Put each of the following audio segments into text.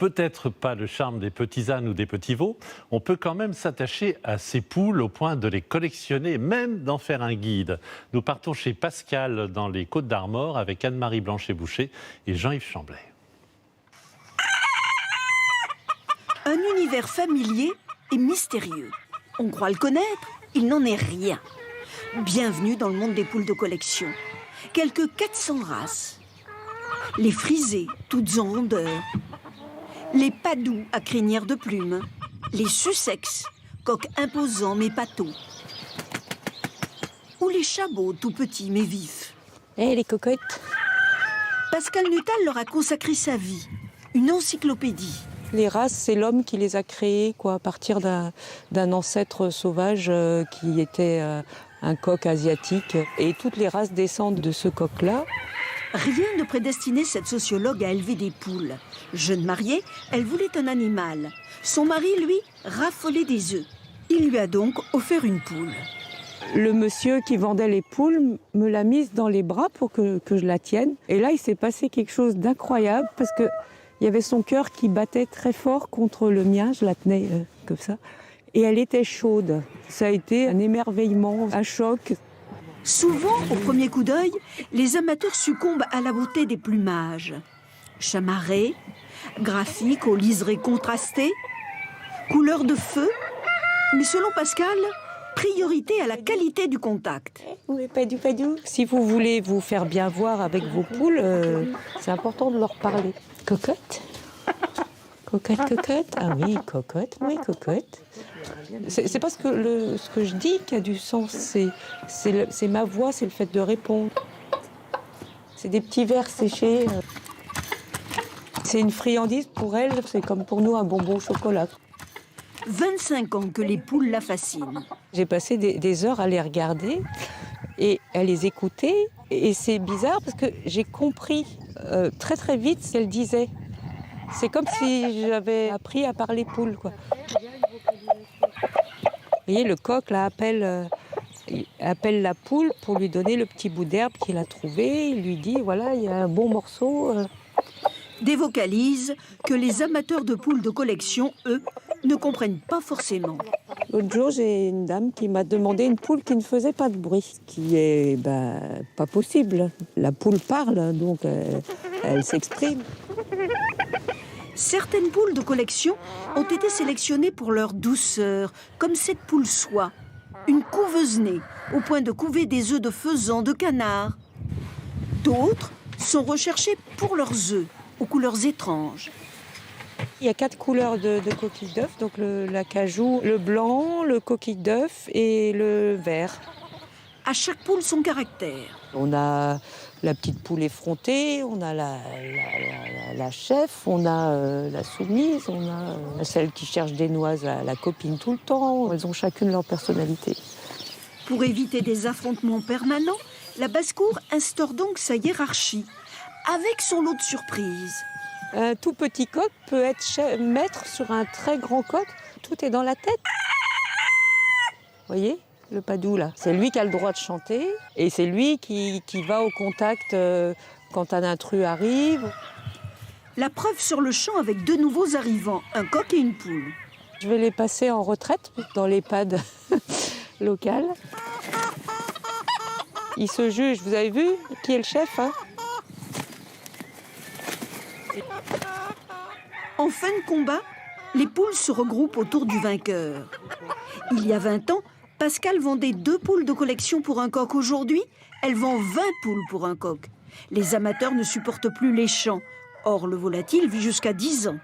peut-être pas le charme des petits ânes ou des petits veaux, on peut quand même s'attacher à ces poules au point de les collectionner, même d'en faire un guide. Nous partons chez Pascal dans les Côtes-d'Armor avec Anne-Marie Blanchet-Boucher et Jean-Yves Chamblet. Un univers familier et mystérieux. On croit le connaître, il n'en est rien. Bienvenue dans le monde des poules de collection. Quelques 400 races. Les frisées, toutes en rondeur. Les padous à crinière de plumes. Les Sussex, coqs imposants mais pâteaux. Ou les chabots, tout petits mais vifs. Les cocottes. Pascal Nuttall leur a consacré sa vie. Une encyclopédie. Les races, c'est l'homme qui les a créées, à partir d'un ancêtre sauvage qui était un coq asiatique. Et toutes les races descendent de ce coq-là. Rien ne prédestinait cette sociologue à élever des poules. Jeune mariée, elle voulait un animal. Son mari, lui, raffolait des œufs. Il lui a donc offert une poule. Le monsieur qui vendait les poules me l'a mise dans les bras pour que je la tienne. Et là, il s'est passé quelque chose d'incroyable parce que il y avait son cœur qui battait très fort contre le mien. Je la tenais comme ça. Et elle était chaude. Ça a été un émerveillement, un choc. Souvent, au premier coup d'œil, les amateurs succombent à la beauté des plumages. Chamarrés, graphiques aux liserés contrastés, couleurs de feu. Mais selon Pascal, priorité à la qualité du contact. Oui, padou. Si vous voulez vous faire bien voir avec vos poules, c'est important de leur parler. Cocotte. Cocotte. Ah oui, cocotte. C'est pas ce que je dis qui a du sens, c'est ma voix, c'est le fait de répondre. C'est des petits vers séchés. C'est une friandise pour elle, c'est comme pour nous un bonbon au chocolat. 25 ans que les poules la fascinent. J'ai passé des heures à les regarder et à les écouter. Et c'est bizarre parce que j'ai compris très très vite ce qu'elles disaient. C'est comme si j'avais appris à parler poule, Vous voyez, le coq là, appelle la poule pour lui donner le petit bout d'herbe qu'il a trouvé. Il lui dit, voilà, il y a un bon morceau. Des vocalises que les amateurs de poules de collection, eux, ne comprennent pas forcément. L'autre jour, j'ai une dame qui m'a demandé une poule qui ne faisait pas de bruit, ce qui est pas possible. La poule parle, donc elle s'exprime. Certaines poules de collection ont été sélectionnées pour leur douceur, comme cette poule soie, une couveuse née, au point de couver des œufs de faisan, de canard. D'autres sont recherchées pour leurs œufs, aux couleurs étranges. Il y a 4 couleurs de coquille d'œuf, donc l'acajou, le blanc, le coquille d'œuf et le vert. À chaque poule son caractère. On a la petite poule effrontée, on a la chef, on a la soumise, on a celle qui cherche des noises, la copine tout le temps. Elles ont chacune leur personnalité. Pour éviter des affrontements permanents, la basse-cour instaure donc sa hiérarchie, avec son lot de surprises. Un tout petit coq peut être maître sur un très grand coq. Tout est dans la tête. Vous voyez ? Le padou, là, c'est lui qui a le droit de chanter et c'est lui qui va au contact quand un intrus arrive. La preuve sur le champ avec 2 nouveaux arrivants, un coq et une poule. Je vais les passer en retraite dans l'EHPAD local. Ils se jugent, vous avez vu qui est le chef, En fin de combat, les poules se regroupent autour du vainqueur. Il y a 20 ans, Pascal vendait 2 poules de collection pour un coq. Aujourd'hui, elle vend 20 poules pour un coq. Les amateurs ne supportent plus les chants. Or, le volatile vit jusqu'à 10 ans.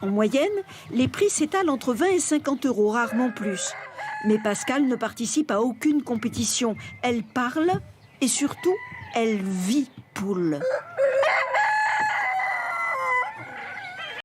En moyenne, les prix s'étalent entre 20 et 50 euros, rarement plus. Mais Pascal ne participe à aucune compétition. Elle parle et surtout, elle vit poule.